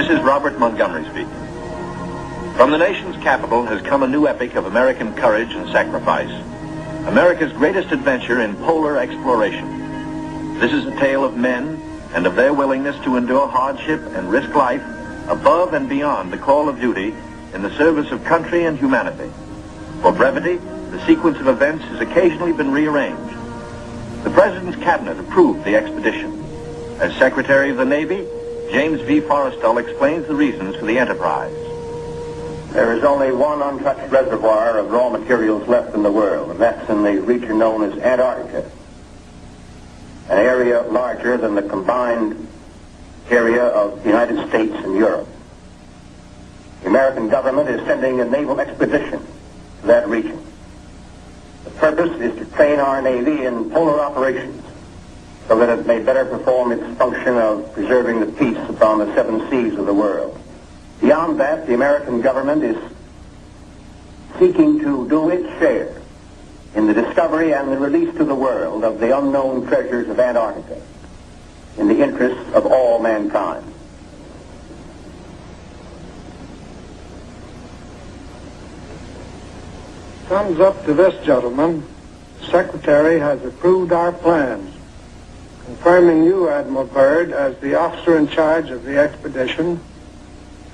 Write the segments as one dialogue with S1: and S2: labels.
S1: This is Robert Montgomery speaking. From the nation's capital has come a new epic of American courage and sacrifice, America's greatest adventure in polar exploration. This is a tale of men and of their willingness to endure hardship and risk life above and beyond the call of duty in the service of country and humanity. For brevity, the sequence of events has occasionally been rearranged. The President's Cabinet approved the expedition. As Secretary of the Navy, James V. Forrestal explains the reasons for the enterprise.
S2: There is only one untouched reservoir of raw materials left in the world, and that's in the region known as Antarctica, an area larger than the combined area of the United States and Europe. The American government is sending a naval expedition to that region. The purpose is to train our Navy in polar operations so that it may better perform its function of preserving the peace upon the seven seas of the world. Beyond that, the American government is seeking to do its share in the discovery and the release to the world of the unknown treasures of Antarctica in the interests of all mankind.
S3: Thumbs up to this, gentlemen. The Secretary has approved our plans, confirming you, Admiral Byrd, as the officer in charge of the expedition,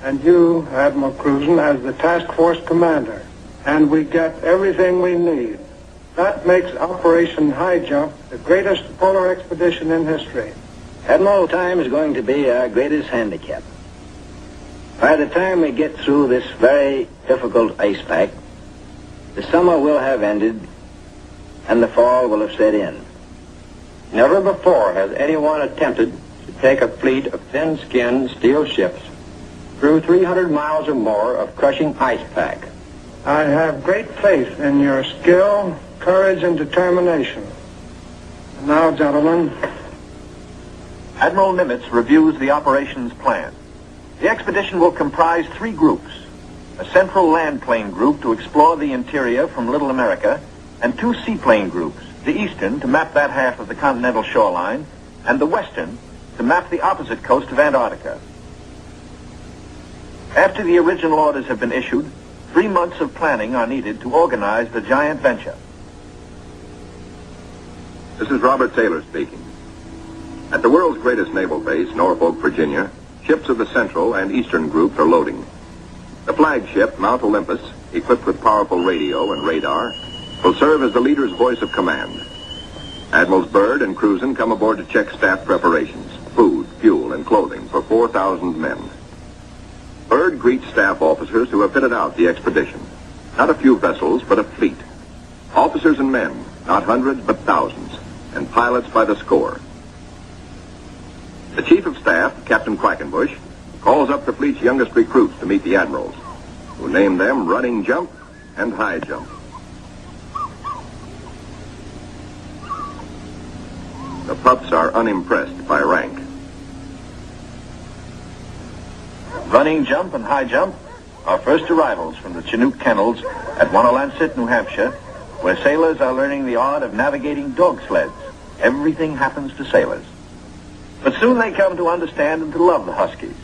S3: and you, Admiral Cruzen, as the task force commander. And we get everything we need. That makes Operation High Jump the greatest polar expedition in history.
S4: Admiral, time is going to be our greatest handicap. By the time we get through this very difficult ice pack, the summer will have ended and the fall will have set in.
S5: Never before has anyone attempted to take a fleet of thin-skinned steel ships through 300 miles or more of crushing ice pack.
S3: I have great faith in your skill, courage, and determination. And now, gentlemen.
S1: Admiral Nimitz reviews the operations plan. The expedition will comprise 3 groups: a central land plane group to explore the interior from Little America, and 2 seaplane groups, the eastern to map that half of the continental shoreline, and the western to map the opposite coast of Antarctica. After the original orders have been issued, 3 months of planning are needed to organize the giant venture.
S6: This is Robert Taylor speaking. At the world's greatest naval base, Norfolk, Virginia, ships of the Central and Eastern groups are loading. The flagship, Mount Olympus, equipped with powerful radio and radar, will serve as the leader's voice of command. Admirals Byrd and Cruzen come aboard to check staff preparations, food, fuel, and clothing for 4,000 men. Byrd greets staff officers who have fitted out the expedition. Not a few vessels, but a fleet. Officers and men, not hundreds, but thousands, and pilots by the score. The Chief of Staff, Captain Quackenbush, calls up the fleet's youngest recruits to meet the admirals, who name them Running Jump and High Jump. The pups are unimpressed by rank.
S1: Running Jump and High Jump are first arrivals from the Chinook kennels at Wanalancet, New Hampshire, where sailors are learning the art of navigating dog sleds. Everything happens to sailors. But soon they come to understand and to love the Huskies.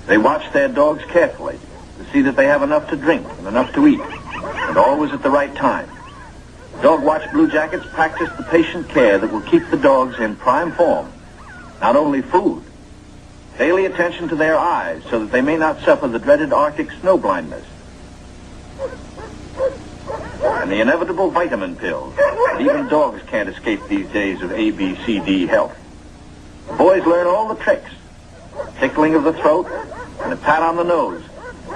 S1: They watch their dogs carefully to see that they have enough to drink and enough to eat, and always at the right time. Dog Watch Blue Jackets practice the patient care that will keep the dogs in prime form. Not only food, daily attention to their eyes so that they may not suffer the dreaded Arctic snow blindness, and the inevitable vitamin pills that even dogs can't escape these days of ABCD health. The boys learn all the tricks. Tickling of the throat and a pat on the nose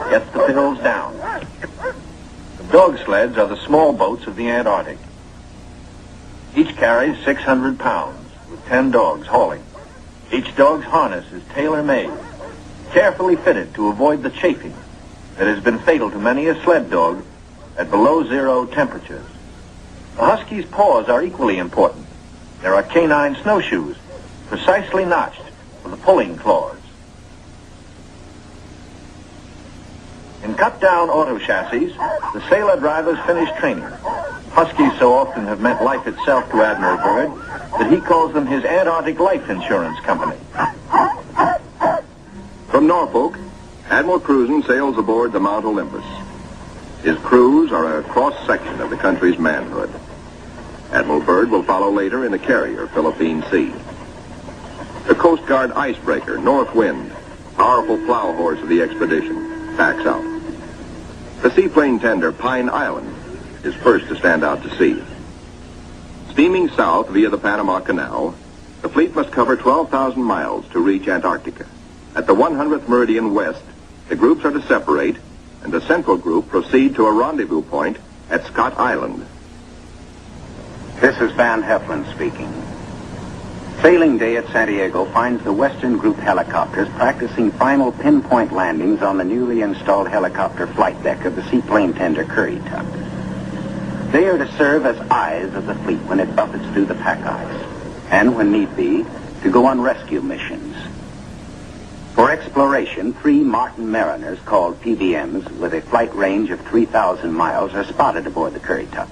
S1: gets the pills down. The dog sleds are the small boats of the Antarctic. Each carries 600 pounds, with 10 dogs hauling. Each dog's harness is tailor-made, carefully fitted to avoid the chafing that has been fatal to many a sled dog at below 0 temperatures. The Husky's paws are equally important. There are canine snowshoes, precisely notched for the pulling claws. In cut-down auto chassis, the sailor drivers finish training. Huskies so often have meant life itself to Admiral Byrd that he calls them his Antarctic Life Insurance Company.
S6: From Norfolk, Admiral Cruzen sails aboard the Mount Olympus. His crews are a cross-section of the country's manhood. Admiral Byrd will follow later in the carrier Philippine Sea. The Coast Guard icebreaker, North Wind, powerful plow horse of the expedition, backs out. The seaplane tender Pine Island is first to stand out to sea. Steaming south via the Panama Canal, the fleet must cover 12,000 miles to reach Antarctica. At the 100th meridian west, the groups are to separate, and the central group proceed to a rendezvous point at Scott Island.
S2: This is Van Heflin speaking. Sailing day at Santiago finds the Western Group helicopters practicing final pinpoint landings on the newly installed helicopter flight deck of the seaplane tender Currituck. They are to serve as eyes of the fleet when it buffets through the pack ice, and when need be, to go on rescue missions. For exploration, 3 Martin Mariners, called PBMs, with a flight range of 3,000 miles, are spotted aboard the Currituck.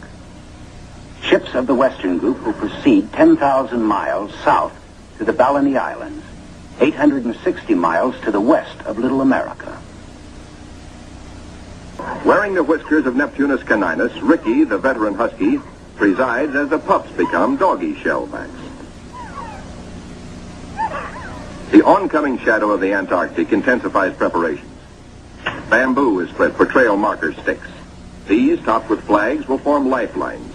S2: Ships of the Western Group will proceed 10,000 miles south to the Balleny Islands, 860 miles to the west of Little America.
S6: Wearing the whiskers of Neptunus caninus, Ricky, the veteran husky, presides as the pups become doggy shellbacks. The oncoming shadow of the Antarctic intensifies preparations. Bamboo is spread for trail marker sticks. These, topped with flags, will form lifelines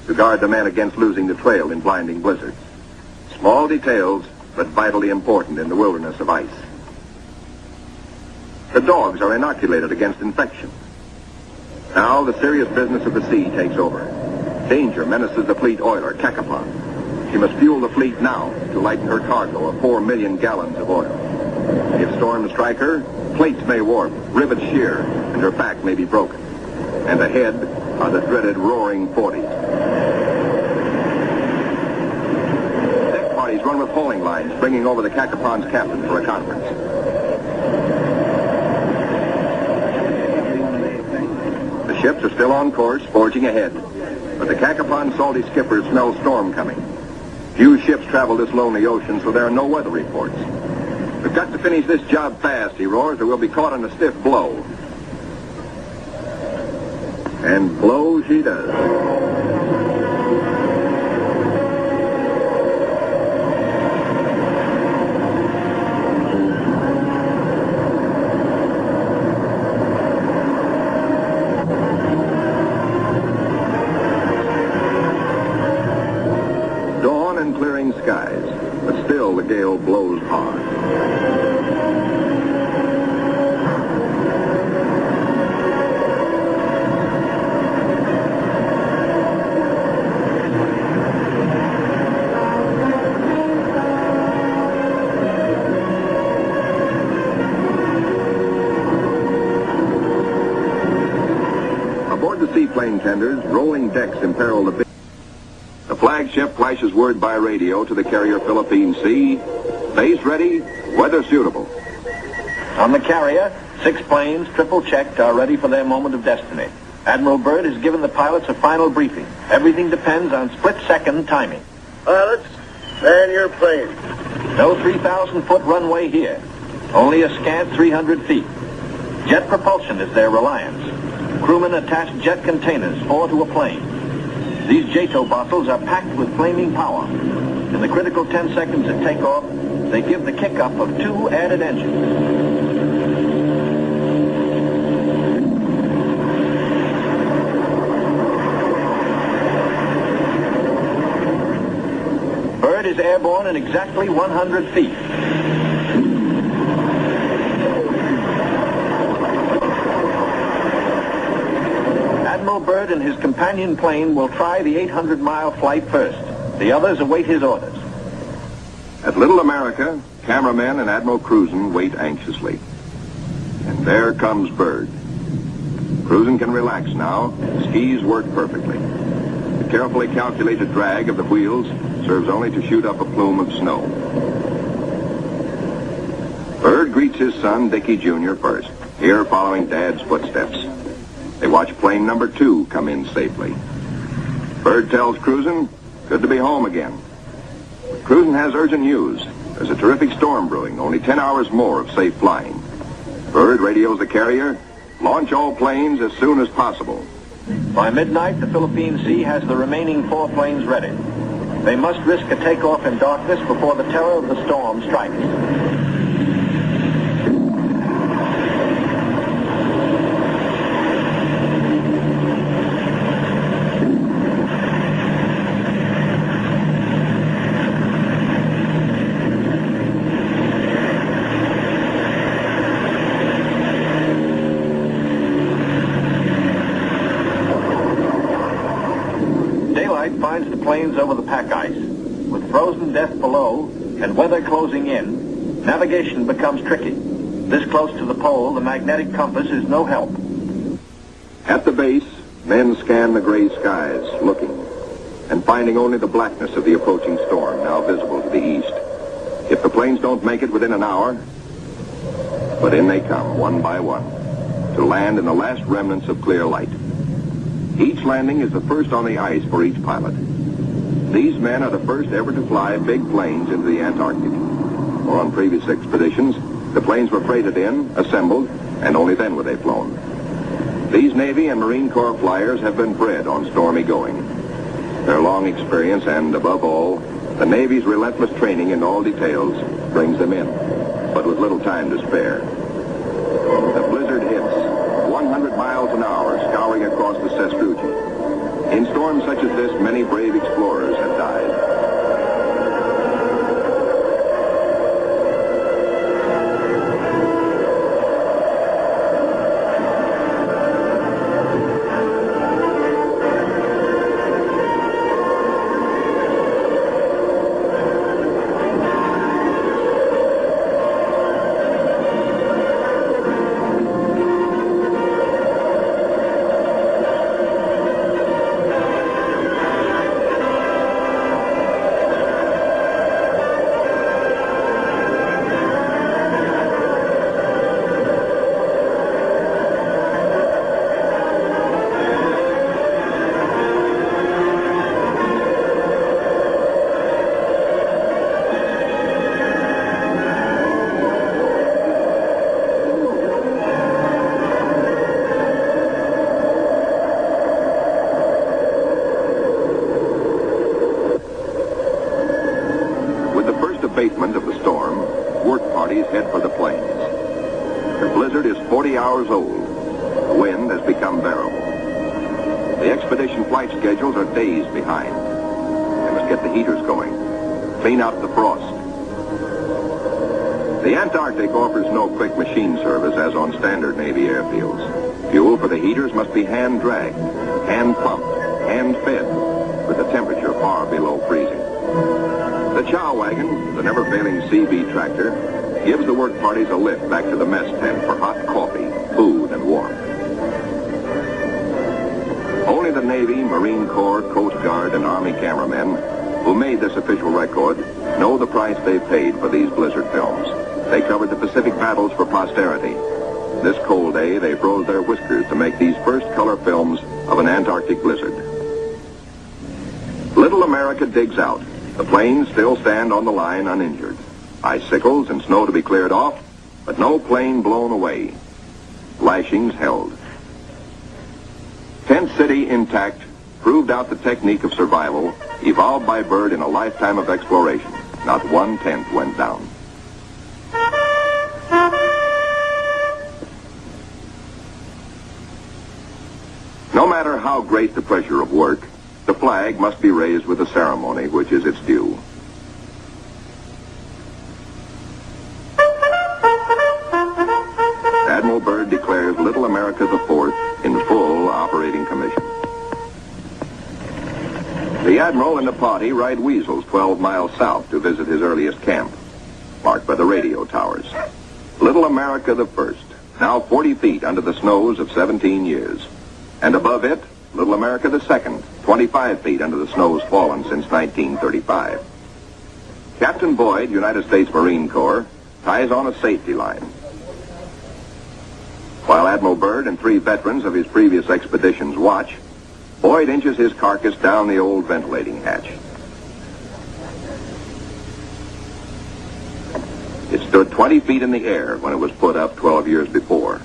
S6: to guard the men against losing the trail in blinding blizzards. Small details, but vitally important in the wilderness of ice. The dogs are inoculated against infection. Now the serious business of the sea takes over. Danger menaces the fleet oiler, Cacapon. She must fuel the fleet now to lighten her cargo of 4 million gallons of oil. If storms strike her, plates may warp, rivets shear, and her back may be broken. And ahead are the dreaded roaring 40s. Deck parties run with hauling lines, bringing over the Cacapon's captain for a conference. The ships are still on course, forging ahead. But the Cacapon's salty skipper smells storm coming. Few ships travel this lonely ocean, so there are no weather reports. We've got to finish this job fast, he roars, or we'll be caught in a stiff blow. And blow she does. Dawn and clearing skies, but still the gale blows hard. Aboard the seaplane tenders, rolling decks imperil the... The flagship flashes word by radio to the carrier Philippine Sea. Base ready, weather suitable.
S1: On the carrier, 6 planes, triple checked, are ready for their moment of destiny. Admiral Byrd has given the pilots a final briefing. Everything depends on split-second timing.
S3: Pilots, man your planes.
S1: No 3,000-foot runway here. Only a scant 300 feet. Jet propulsion is their reliance. Crewmen attach jet containers, 4 to a plane. These JATO bottles are packed with flaming power. In the critical 10 seconds at takeoff, they give the kick-up of 2 added engines. Byrd is airborne in exactly 100 feet. Admiral Byrd and his companion plane will try the 800-mile flight first. The others await his orders.
S6: At Little America, cameramen and Admiral Cruzen wait anxiously. And there comes Byrd. Cruzen can relax now. Skis work perfectly. The carefully calculated drag of the wheels serves only to shoot up a plume of snow. Byrd greets his son, Dickie Jr., first, here following Dad's footsteps. They watch plane number 2 come in safely. Byrd tells Cruzen, good to be home again. Cruzen has urgent news. There's a terrific storm brewing, only 10 hours more of safe flying. Byrd radios the carrier, launch all planes as soon as possible.
S1: By midnight, the Philippine Sea has the remaining 4 planes ready. They must risk a takeoff in darkness before the terror of the storm strikes. Finds the planes over the pack ice. With frozen death below and weather closing in, navigation becomes tricky. This close to the pole, the magnetic compass is no help.
S6: At the base, men scan the gray skies, looking, and finding only the blackness of the approaching storm, now visible to the east. If the planes don't make it within an hour, but in they come, one by one, to land in the last remnants of clear light. Each landing is the first on the ice for each pilot. These men are the first ever to fly big planes into the Antarctic. Or on previous expeditions, the planes were freighted in, assembled, and only then were they flown. These Navy and Marine Corps flyers have been bred on stormy going. Their long experience and, above all, the Navy's relentless training in all details brings them in, but with little time to spare. The blizzard hits, 100 miles an hour, scouring across the sastrugi. In storms such as this, many brave explorers have died. Abatement of the storm, work parties head for the plains. The blizzard is 40 hours old. The wind has become bearable. The expedition flight schedules are days behind. They must get the heaters going, clean out the frost. The Antarctic offers no quick machine service as on standard Navy airfields. Fuel for the heaters must be hand-dragged, hand-pumped, hand-fed, with the temperature far below freezing. The chow wagon, the never-failing CB tractor, gives the work parties a lift back to the mess tent for hot coffee, food, and warmth. Only the Navy, Marine Corps, Coast Guard, and Army cameramen who made this official record know the price they paid for these blizzard films. They covered the Pacific battles for posterity. This cold day, they froze their whiskers to make these first color films of an Antarctic blizzard. Little America digs out. The planes still stand on the line uninjured. Icicles and snow to be cleared off, but no plane blown away. Lashings held. Tent City intact proved out the technique of survival evolved by Byrd in a lifetime of exploration. Not one tent went down. No matter how great the pressure of work, the flag must be raised with a ceremony which is its due. Admiral Byrd declares Little America IV in full operating commission. The Admiral and the party ride Weasels 12 miles south to visit his earliest camp, marked by the radio towers. Little America I, now 40 feet under the snows of 17 years. And above it, Little America II, 25 feet under the snows fallen since 1935. Captain Boyd, United States Marine Corps, ties on a safety line. While Admiral Byrd and 3 veterans of his previous expeditions watch, Boyd inches his carcass down the old ventilating hatch. It's stood 20 feet in the air when it was put up 12 years before.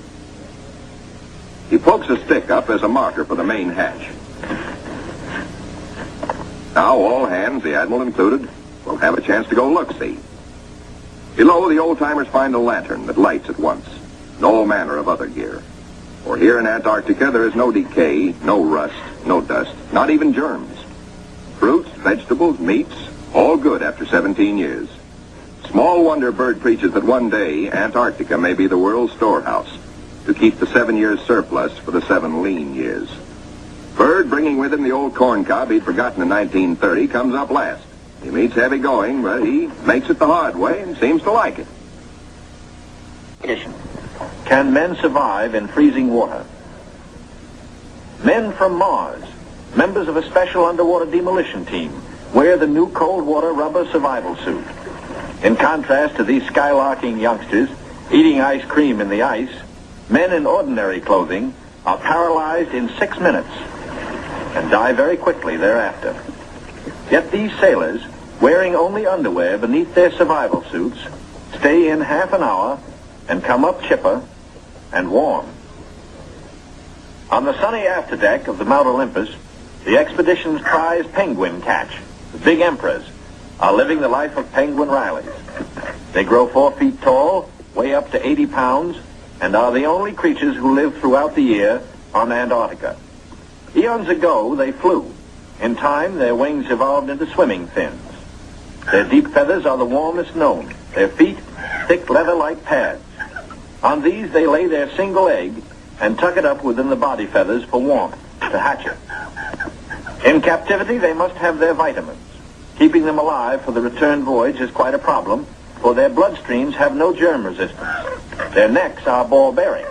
S6: He pokes a stick up as a marker for the main hatch. Now all hands, the Admiral included, will have a chance to go look-see. Below, the old-timers find a lantern that lights at once, and all manner of other gear. For here in Antarctica, there is no decay, no rust, no dust, not even germs. Fruits, vegetables, meats, all good after 17 years. Small wonder Bird preaches that one day Antarctica may be the world's storehouse to keep the 7 years surplus for the 7 lean years. Bird, bringing with him the old corn cob he'd forgotten in 1930, comes up last. He meets heavy going, but he makes it the hard way and seems to like it.
S1: Can men survive in freezing water? Men from Mars, members of a special underwater demolition team, wear the new cold water rubber survival suit. In contrast to these skylarking youngsters eating ice cream in the ice, men in ordinary clothing are paralyzed in 6 minutes and die very quickly thereafter. Yet these sailors, wearing only underwear beneath their survival suits, stay in half an hour and come up chipper and warm. On the sunny afterdeck of the Mount Olympus, the expedition's prize penguin catch, the big emperors, are living the life of penguin Rileys. They grow 4 feet tall, weigh up to 80 pounds, and are the only creatures who live throughout the year on Antarctica. Eons ago, they flew. In time, their wings evolved into swimming fins. Their deep feathers are the warmest known. Their feet, thick leather-like pads. On these, they lay their single egg and tuck it up within the body feathers for warmth, to hatch it. In captivity, they must have their vitamins. Keeping them alive for the return voyage is quite a problem, for their bloodstreams have no germ resistance. Their necks are ball-bearing.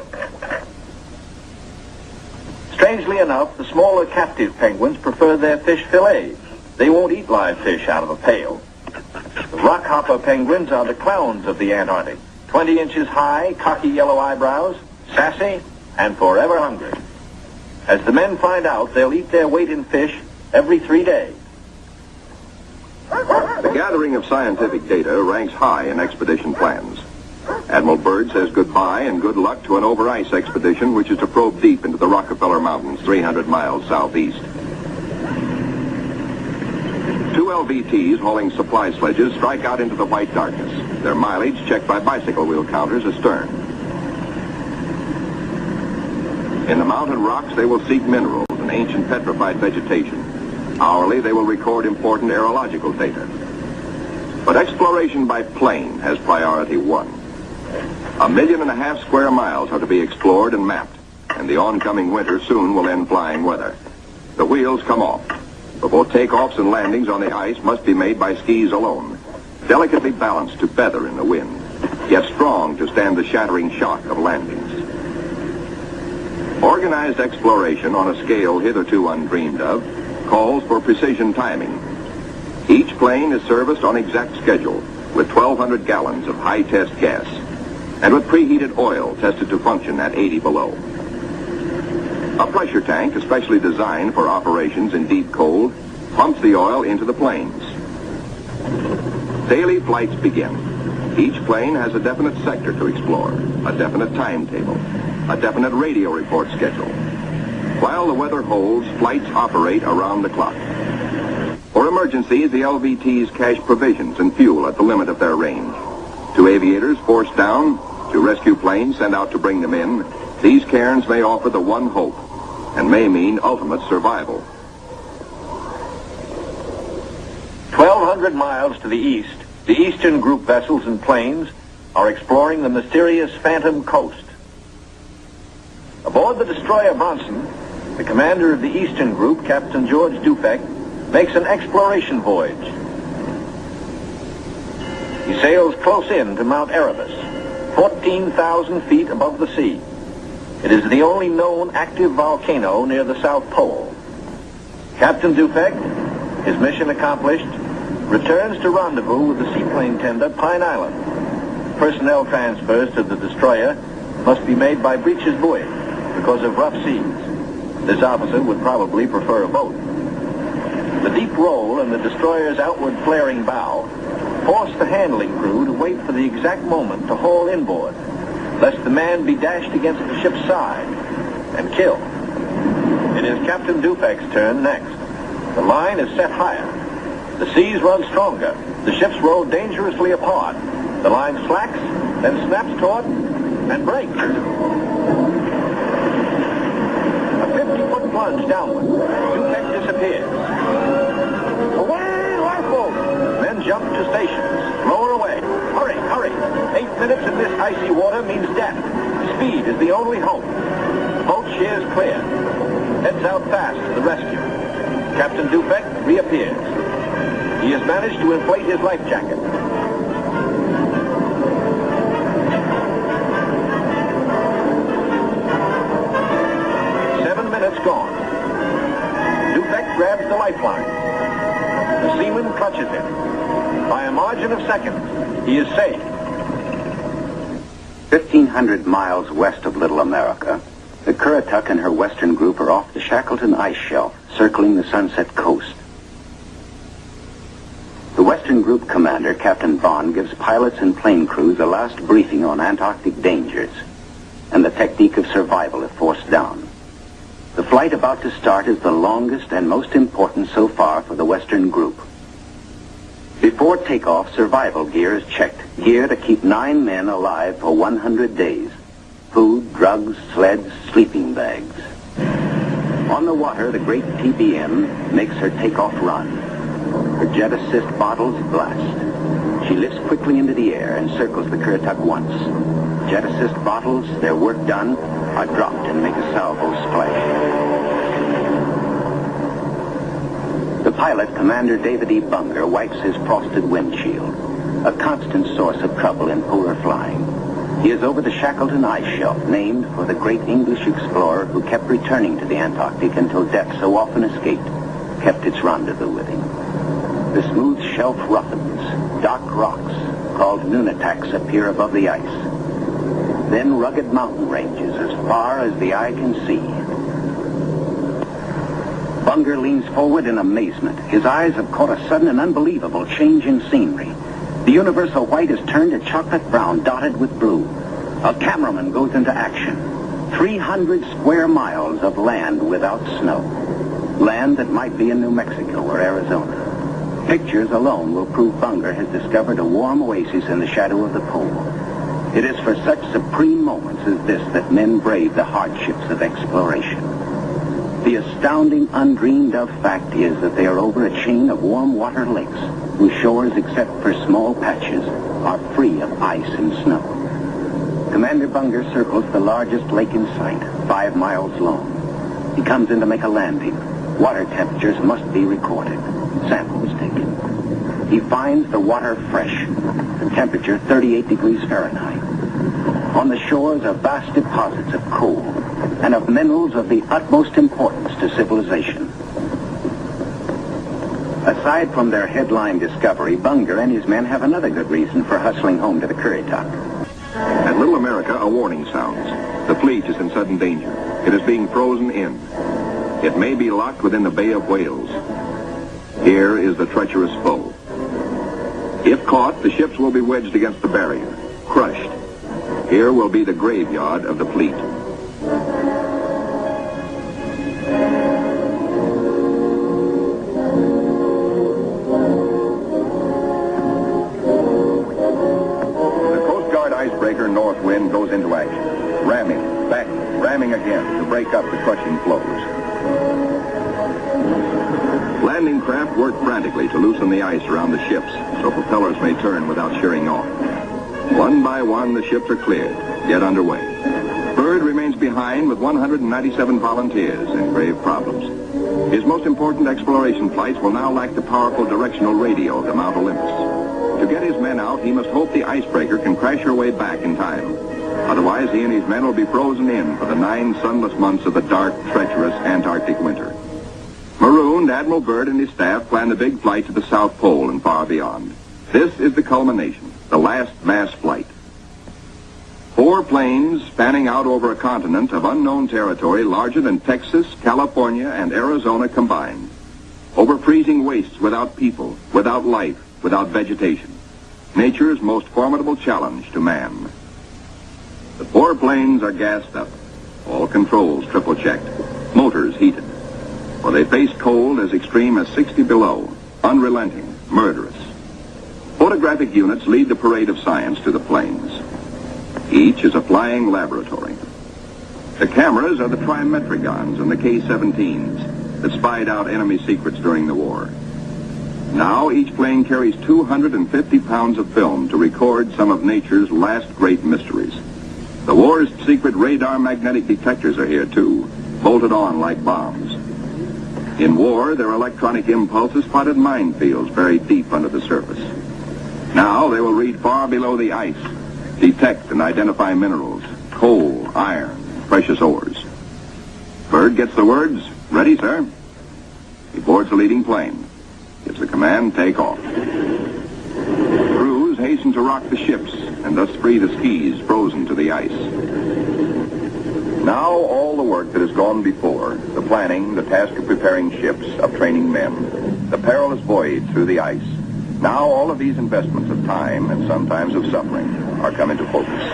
S1: Strangely enough, the smaller captive penguins prefer their fish fillets. They won't eat live fish out of a pail. The rockhopper penguins are the clowns of the Antarctic. 20 inches high, cocky yellow eyebrows, sassy, and forever hungry. As the men find out, they'll eat their weight in fish every 3 days.
S6: The gathering of scientific data ranks high in expedition plans. Admiral Byrd says goodbye and good luck to an over-ice expedition which is to probe deep into the Rockefeller Mountains, 300 miles southeast. 2 LVTs hauling supply sledges strike out into the white darkness, their mileage checked by bicycle wheel counters astern. In the mountain rocks, they will seek minerals and ancient petrified vegetation. Hourly, they will record important aerological data. But exploration by plane has priority 1. 1.5 million square miles are to be explored and mapped, and the oncoming winter soon will end flying weather. The wheels come off. But both takeoffs and landings on the ice must be made by skis alone, delicately balanced to feather in the wind, yet strong to stand the shattering shock of landings. Organized exploration on a scale hitherto undreamed of calls for precision timing. Each plane is serviced on exact schedule with 1,200 gallons of high-test gas and with preheated oil tested to function at 80 below. A pressure tank, especially designed for operations in deep cold, pumps the oil into the planes. Daily flights begin. Each plane has a definite sector to explore, a definite timetable, a definite radio report schedule. While the weather holds, flights operate around the clock. For emergencies, the LVTs cache provisions and fuel at the limit of their range. To aviators forced down, to rescue planes sent out to bring them in, these cairns may offer the one hope and may mean ultimate survival.
S1: 1,200 miles to the east, the Eastern Group vessels and planes are exploring the mysterious Phantom Coast. Aboard the destroyer Bronson, the commander of the Eastern Group, Captain George Dufek, makes an exploration voyage. He sails close in to Mount Erebus, 14,000 feet above the sea. It is the only known active volcano near the South Pole. Captain Dufek, his mission accomplished, returns to rendezvous with the seaplane tender Pine Island. Personnel transfers to the destroyer must be made by breeches buoy because of rough seas. This officer would probably prefer a boat. The deep roll in the destroyer's outward flaring bow forced the handling crew to wait for the exact moment to haul inboard, lest the man be dashed against the ship's side and killed. It is Captain Dufek's turn next. The line is set higher. The seas run stronger. The ships roll dangerously apart. The line slacks, then snaps taut and breaks. A 50-foot plunge downward. Dufek disappears. Away, lifeboat! Men jump to stations. Lower away. Hurry, hurry. 8 minutes in this icy water means death. Speed is the only hope. The boat sheers clear. Heads out fast to the rescue. Captain Dufek reappears. He has managed to inflate his life jacket. Gone. Dufek grabs the lifeline. The seaman clutches it. By a margin of seconds, he is safe.
S7: 1,500 miles west of Little America, the Currituck and her western group are off the Shackleton ice shelf, circling the Sunset Coast. The western group commander, Captain Vaughn, gives pilots and plane crews a last briefing on Antarctic dangers and the technique of survival if forced down. The flight about to start is the longest and most important so far for the Western group. Before takeoff, survival gear is checked. Gear to keep 9 men alive for 100 days. Food, drugs, sleds, sleeping bags. On the water, the great TBM makes her takeoff run. Her jet assist bottles blast. She lifts quickly into the air and circles the Currituck once. Jet assist bottles, their work done, are dropped and make a salvo splash. The pilot, Commander David E. Bunger, wipes his frosted windshield, a constant source of trouble in polar flying. He is over the Shackleton ice shelf, named for the great English explorer who kept returning to the Antarctic until death, so often escaped, kept its rendezvous with him. The smooth shelf roughens. Dark rocks, called nunataks, appear above the ice. Then rugged mountain ranges as far as the eye can see. Bunger leans forward in amazement. His eyes have caught a sudden and unbelievable change in scenery. The universal white has turned to chocolate brown, dotted with blue. A cameraman goes into action. 300 square miles of land without snow. Land that might be in New Mexico or Arizona. Pictures alone will prove Bunger has discovered a warm oasis in the shadow of the pole. It is for such supreme moments as this that men brave the hardships of exploration. The astounding, undreamed-of fact is that they are over a chain of warm water lakes whose shores, except for small patches, are free of ice and snow. Commander Bunger circles the largest lake in sight, 5 miles long. He comes in to make a landing. Water temperatures must be recorded. Samples taken. He finds the water fresh, the temperature 38 degrees Fahrenheit. On the shores are vast deposits of coal and of minerals of the utmost importance to civilization. Aside from their headline discovery, Bunger and his men have another good reason for hustling home to the Currituck.
S6: At Little America, a warning sounds. The fleet is in sudden danger. It is being frozen in. It may be locked within the Bay of Whales. Here is the treacherous foe. If caught, the ships will be wedged against the barrier, crushed. Here will be the graveyard of the fleet. The Coast Guard icebreaker Northwind goes into action. Ramming, back, ramming again to break up the crushing floes. Landing craft work frantically to loosen the ice around the ships so propellers may turn without shearing off. One by one, the ships are cleared, get underway. Byrd remains behind with 197 volunteers in grave problems. His most important exploration flights will now lack the powerful directional radio of the Mount Olympus. To get his men out, he must hope the icebreaker can crash her way back in time. Otherwise, he and his men will be frozen in for the 9 sunless months of the dark, treacherous Antarctic winter. Marooned, Admiral Byrd and his staff plan the big flight to the South Pole and far beyond. This is the culmination, the last mass flight. 4 planes spanning out over a continent of unknown territory larger than Texas, California, and Arizona combined. Over freezing wastes without people, without life, without vegetation. nature's most formidable challenge to man. The 4 planes are gassed up, all controls triple-checked, motors heated, for they face cold as extreme as 60 below, unrelenting, murderous. Photographic units lead the parade of science to the planes. Each is a flying laboratory. The cameras are the trimetricons and the K-17s that spied out enemy secrets during the war. Now each plane carries 250 pounds of film to record some of nature's last great mysteries. The war's secret radar magnetic detectors are here too, bolted on like bombs. In war, their electronic impulses spotted minefields buried deep under the surface. Now they will read far below the ice, detect and identify minerals, coal, iron, precious ores. Byrd gets the words, "Ready, sir." He boards the leading plane, gives the command, "Take off." Crews hasten to rock the ships and thus free the skis frozen to the ice. Now all the work that has gone before, the planning, the task of preparing ships, of training men, the perilous voyage through the ice, now all of these investments of time and sometimes of suffering are come into focus.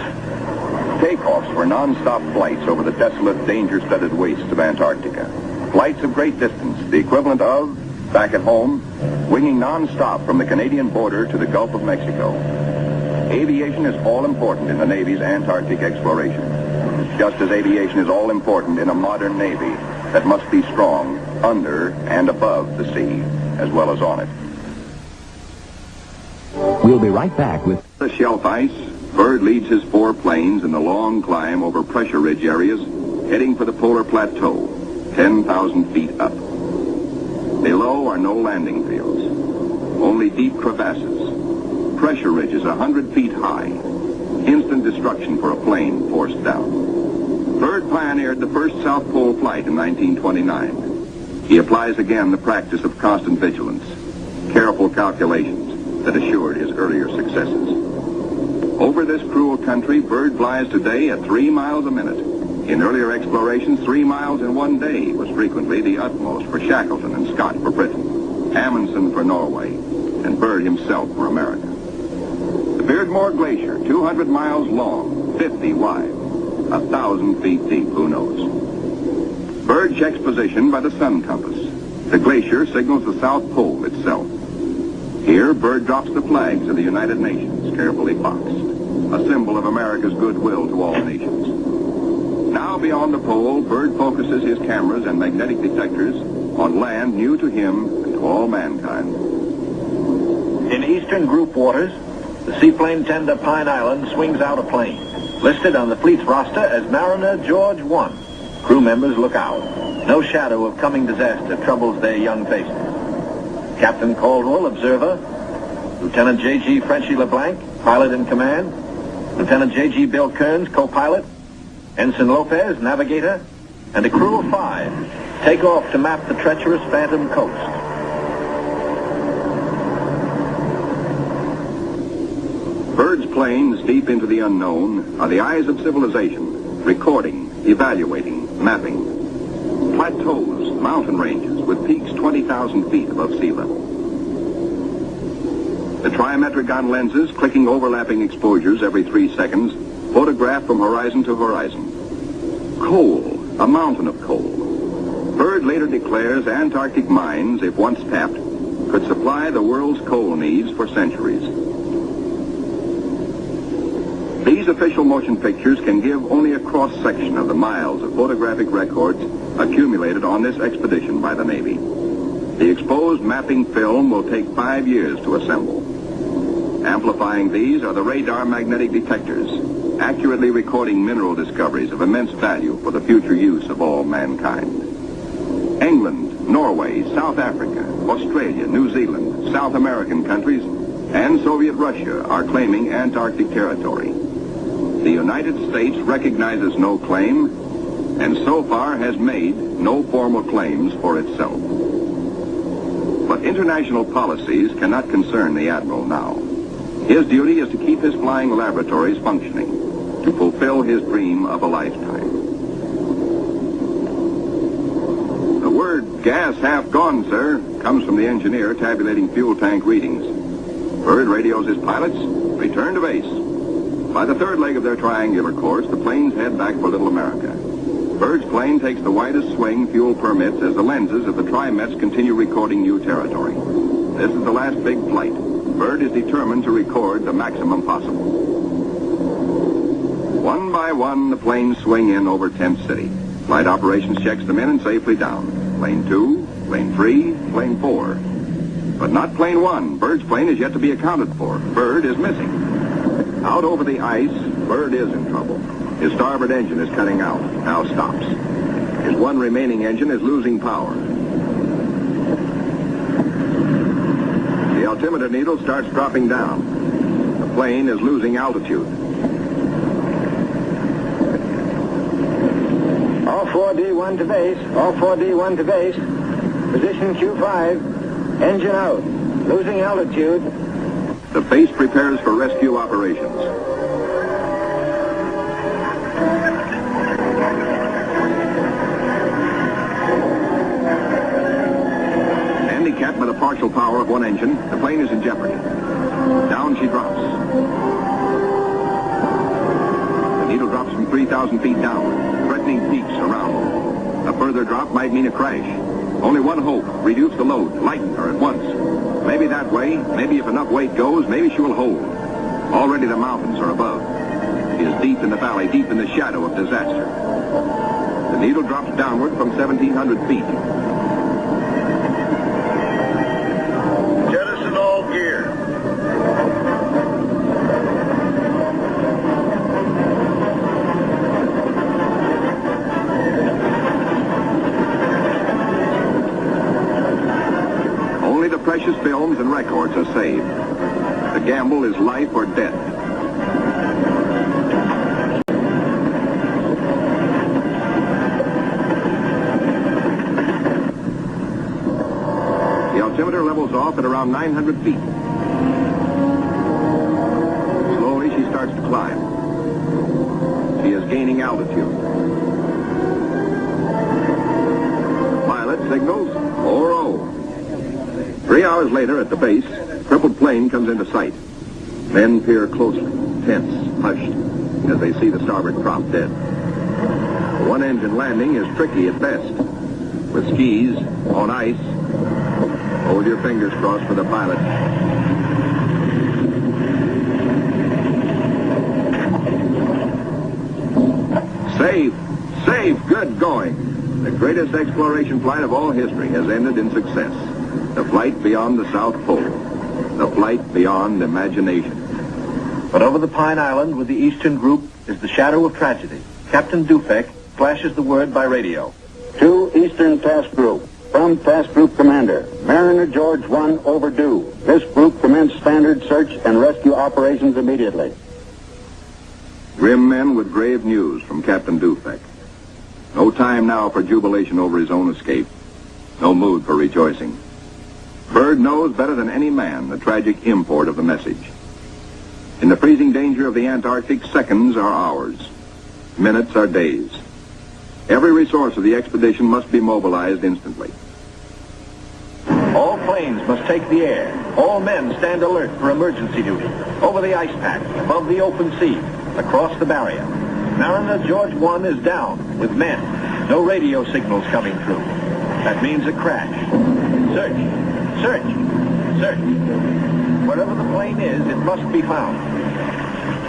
S6: Takeoffs for non-stop flights over the desolate, danger-studded wastes of Antarctica. Flights of great distance, the equivalent of, back at home, winging non-stop from the Canadian border to the Gulf of Mexico. Aviation is all important in the Navy's Antarctic exploration, just as aviation is all important in a modern Navy that must be strong under and above the sea, as well as on it.
S8: We'll be right back with
S6: The shelf ice. Byrd leads his 4 planes in the long climb over pressure ridge areas, heading for the polar plateau, 10,000 feet up. Below are no landing fields, only deep crevasses. Pressure ridges 100 feet high. Instant destruction for a plane forced down. Byrd pioneered the first South Pole flight in 1929. He applies again the practice of constant vigilance, careful calculations that assured his earlier successes. Over this cruel country, Byrd flies today at 3 miles a minute. In earlier explorations, 3 miles in one day was frequently the utmost for Shackleton and Scott for Britain, Amundsen for Norway, and Byrd himself for America. The Beardmore Glacier, 200 miles long, 50 wide, 1,000 feet deep, who knows. Byrd checks position by the sun compass. The glacier signals the South Pole itself. Here, Byrd drops the flags of the United Nations, carefully boxed, a symbol of America's goodwill to all nations. Now beyond the pole, Byrd focuses his cameras and magnetic detectors on land new to him and to all mankind.
S1: In eastern group waters, the seaplane tender Pine Island swings out a plane, listed on the fleet's roster as Mariner George 1. Crew members look out. No shadow of coming disaster troubles their young faces. Captain Caldwell, observer. Lieutenant J.G. Frenchy LeBlanc, pilot in command. Lieutenant J.G. Bill Kearns, co-pilot. Ensign Lopez, navigator. And a crew of 5 take off to map the treacherous Phantom coast.
S6: Byrd's planes, deep into the unknown, are the eyes of civilization, recording, evaluating, mapping. Plateaus, mountain ranges with peaks 20,000 feet above sea level. The trimetricon lenses, clicking overlapping exposures every 3 seconds, photograph from horizon to horizon. Coal, a mountain of coal. Byrd later declares Antarctic mines, if once tapped, could supply the world's coal needs for centuries. These official motion pictures can give only a cross-section of the miles of photographic records accumulated on this expedition by the Navy. The exposed mapping film will take 5 years to assemble. Amplifying these are the radar magnetic detectors, accurately recording mineral discoveries of immense value for the future use of all mankind. England, Norway, South Africa, Australia, New Zealand, South American countries, and Soviet Russia are claiming Antarctic territory. The United States recognizes no claim, and so far has made no formal claims for itself. But international policies cannot concern the Admiral now. His duty is to keep his flying laboratories functioning, to fulfill his dream of a lifetime. The word "gas half gone, sir," comes from the engineer tabulating fuel tank readings. Bird radios his pilots, return to base. By the third leg of their triangular course, the planes head back for Little America. Bird's plane takes the widest swing fuel permits as the lenses of the Trimets continue recording new territory. This is the last big flight. Bird is determined to record the maximum possible. One by one, the planes swing in over Tent City. Flight operations checks them in and safely down. Plane 2, plane 3, plane 4. But not plane 1. Bird's plane is yet to be accounted for. Bird is missing. Out over the ice, Bird is in trouble. His starboard engine is cutting out, now stops. His one remaining engine is losing power. The altimeter needle starts dropping down. The plane is losing altitude.
S4: All 4D1 to base. All 4D1 to base. Position Q5. Engine out. Losing altitude.
S6: The base prepares for rescue operations. Handicapped by the partial power of one engine, the plane is in jeopardy. Down she drops. The needle drops from 3,000 feet down, threatening peaks around. A further drop might mean a crash. Only one hope: reduce the load, lighten her at once. Maybe that way, maybe if enough weight goes, maybe she will hold. Already the mountains are above. She is deep in the valley, deep in the shadow of disaster. The needle drops downward from 1,700 feet.
S1: Jettison all gear.
S6: Only the precious films and records are saved. The gamble is life or death. The altimeter levels off at around 900 feet. Slowly she starts to climb. She is gaining altitude. Pilot signals 4-0. 3 hours later at the base, crippled plane comes into sight. Men peer closely, tense, hushed, as they see the starboard prop dead. The one-engine landing is tricky at best. With skis, on ice, hold your fingers crossed for the pilot. Safe, safe, good going. The greatest exploration flight of all history has ended in success. The flight beyond the South Pole. The flight beyond imagination.
S1: But over the Pine Island with the Eastern Group is the shadow of tragedy. Captain Dufek flashes the word by radio.
S2: To Eastern Task Group. From Task Group Commander, Mariner George 1 overdue. This group commence standard search and rescue operations immediately.
S6: Grim men with grave news from Captain Dufek. No time now for jubilation over his own escape. No mood for rejoicing. Bird knows better than any man the tragic import of the message. In the freezing danger of the Antarctic, seconds are hours. Minutes are days. Every resource of the expedition must be mobilized instantly.
S1: All planes must take the air. All men stand alert for emergency duty. Over the ice pack, above the open sea, across the barrier. Mariner George 1 is down with men. No radio signals coming through. That means a crash. Search. Search. Search. Wherever the plane is, it must be found.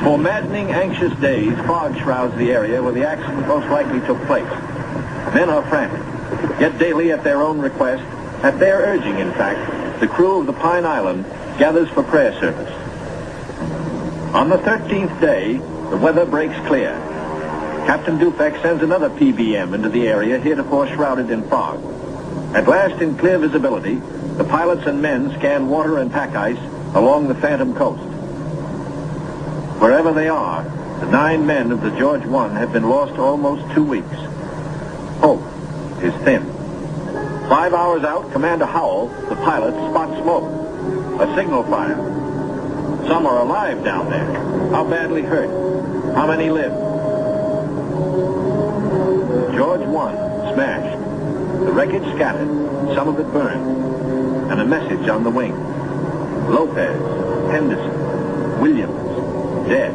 S1: For maddening, anxious days, fog shrouds the area where the accident most likely took place. Men are frantic. Yet daily, at their own request, at their urging, in fact, the crew of the Pine Island gathers for prayer service. On the 13th day, the weather breaks clear. Captain Dufek sends another PBM into the area heretofore shrouded in fog. At last, in clear visibility, the pilots and men scan water and pack ice along the Phantom Coast. Wherever they are, the 9 men of the George 1 have been lost almost 2 weeks. Hope is thin. 5 hours out, Commander Howell, the pilot, spots smoke. A signal fire. Some are alive down there. How badly hurt? How many live? George 1 smashed. The wreckage scattered, some of it burned. And a message on the wing. Lopez, Henderson, Williams, dead.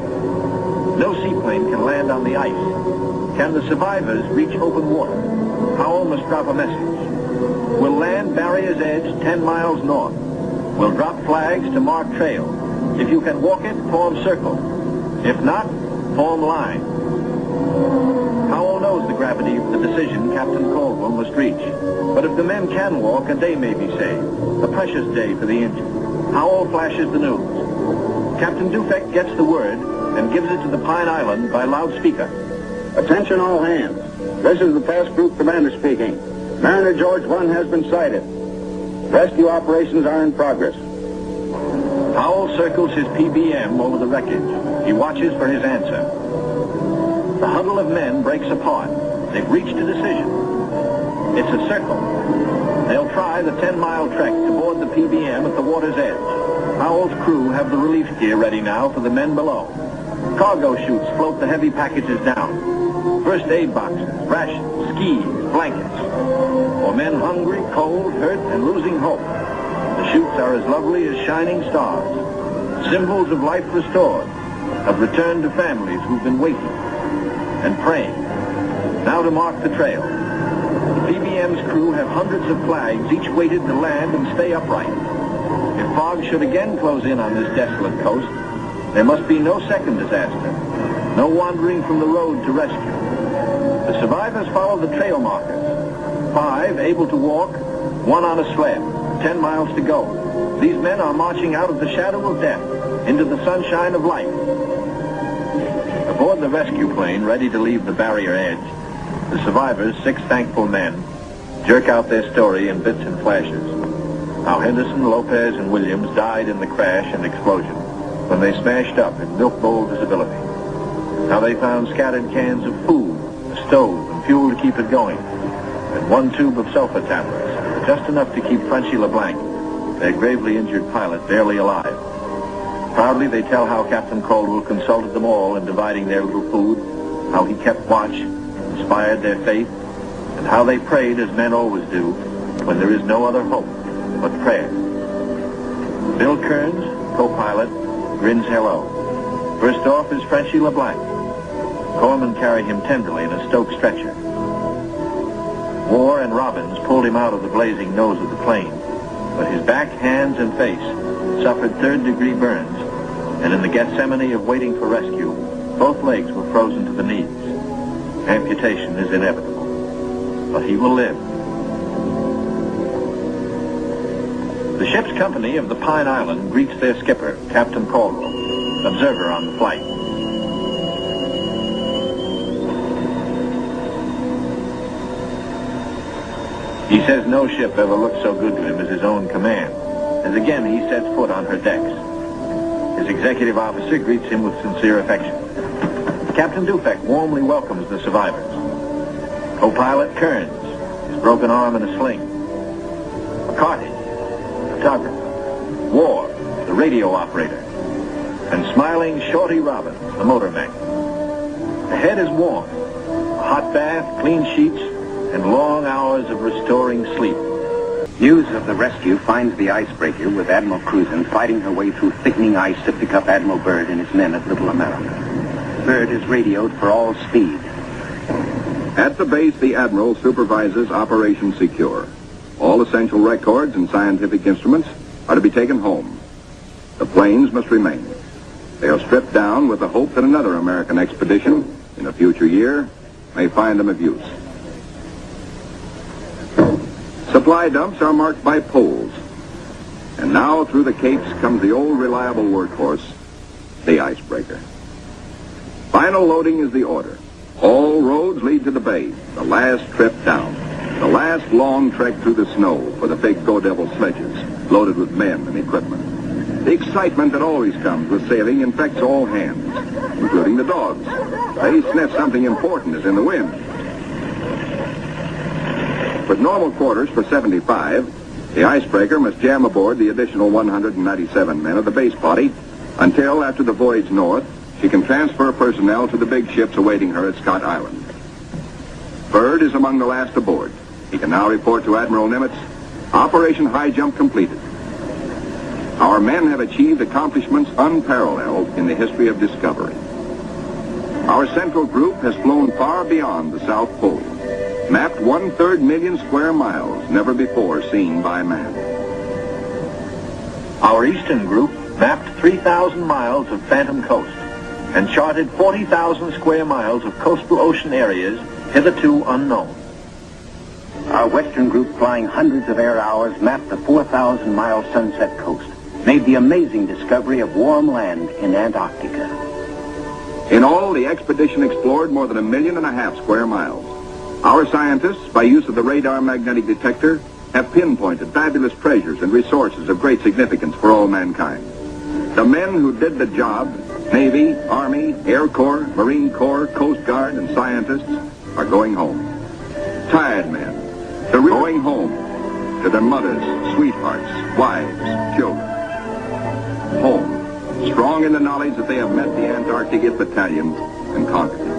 S1: No seaplane can land on the ice. Can the survivors reach open water? Howell must drop a message. We'll land Barrier's Edge 10 miles north. We'll drop flags to mark trail. If you can walk it, form circle. If not, form line. Howell knows the gravity of the decision Captain Caldwell must reach. But if the men can walk, a day may be saved. A precious day for the injured. Howell flashes the news. Captain Dufek gets the word and gives it to the Pine Island by loudspeaker.
S9: Attention all hands. This is the task group commander speaking. Mariner George 1 has been sighted. Rescue operations are in progress.
S1: Howell circles his PBM over the wreckage. He watches for his answer. The huddle of men breaks apart. They've reached a decision. It's a circle. They'll try the 10-mile trek to board the PBM at the water's edge. Howell's crew have the relief gear ready now for the men below. Cargo chutes float the heavy packages down. First aid boxes, rations, skis, blankets. For men hungry, cold, hurt, and losing hope, the chutes are as lovely as shining stars. Symbols of life restored, of return to families who've been waiting and praying. Now to mark the trail. The PBM's crew have hundreds of flags, each weighted to land and stay upright. If fog should again close in on this desolate coast, there must be no second disaster, no wandering from the road to rescue. The survivors follow the trail markers. 5 able to walk, 1 on a sled, 10 miles to go. These men are marching out of the shadow of death into the sunshine of life. Aboard the rescue plane, ready to leave the barrier edge, the survivors, 6 thankful men, jerk out their story in bits and flashes. How Henderson, Lopez, and Williams died in the crash and explosion when they smashed up in milk bowl visibility. How they found scattered cans of food, a stove, and fuel to keep it going, and 1 tube of sulfur tablets, just enough to keep Frenchy LeBlanc, their gravely injured pilot, barely alive. Proudly they tell how Captain Caldwell consulted them all in dividing their little food, how he kept watch, inspired their faith, and how they prayed as men always do when there is no other hope but prayer. Bill Kearns, co-pilot, grins hello. First off is Frenchy LeBlanc. Corpsmen carry him tenderly in a Stoke stretcher. Moore and Robbins pulled him out of the blazing nose of the plane, but his back, hands, and face suffered third-degree burns, and in the Gethsemane of waiting for rescue, both legs were frozen to the knees. Amputation is inevitable, but he will live. The ship's company of the Pine Island greets their skipper, Captain Caldwell, observer on the flight. He says no ship ever looked so good to him as his own command, as again he sets foot on her decks. His executive officer greets him with sincere affection. Captain Dufek warmly welcomes the survivors. Co-pilot Kearns, his broken arm in a sling. McCarty, photographer. Ward, the radio operator. And smiling Shorty Robbins, the motor mech. The head is warm. A hot bath, clean sheets, and long hours of restoring sleep.
S7: News of the rescue finds the icebreaker with Admiral Cruzen fighting her way through thickening ice to pick up Admiral Byrd and his men at Little America. Byrd is radioed for all speed.
S6: At the base, the Admiral supervises Operation Secure. All essential records and scientific instruments are to be taken home. The planes must remain. They are stripped down with the hope that another American expedition in a future year may find them of use. Supply dumps are marked by poles. And now through the capes comes the old reliable workhorse, the icebreaker. Final loading is the order. All roads lead to the bay, the last trip down. The last long trek through the snow for the big Go Devil sledges, loaded with men and equipment. The excitement that always comes with sailing infects all hands, including the dogs. They sniff something important is in the wind. With normal quarters for 75, the icebreaker must jam aboard the additional 197 men of the base body until, after the voyage north, she can transfer personnel to the big ships awaiting her at Scott Island. Byrd is among the last aboard. He can now report to Admiral Nimitz, Operation High Jump completed. Our men have achieved accomplishments unparalleled in the history of discovery. Our central group has flown far beyond the South Pole, mapped 1/3 million square miles never before seen by man.
S1: Our eastern group mapped 3,000 miles of phantom coast and charted 40,000 square miles of coastal ocean areas hitherto unknown.
S7: Our western group, flying hundreds of air hours, mapped the 4,000-mile Sunset Coast, made the amazing discovery of warm land in Antarctica.
S6: In all, the expedition explored more than 1.5 million square miles. Our scientists, by use of the radar magnetic detector, have pinpointed fabulous treasures and resources of great significance for all mankind. The men who did the job, Navy, Army, Air Corps, Marine Corps, Coast Guard, and scientists, are going home. Tired men, they're going home to their mothers, sweethearts, wives, children. Home, strong in the knowledge that they have met the Antarctic Battalion and conquered it.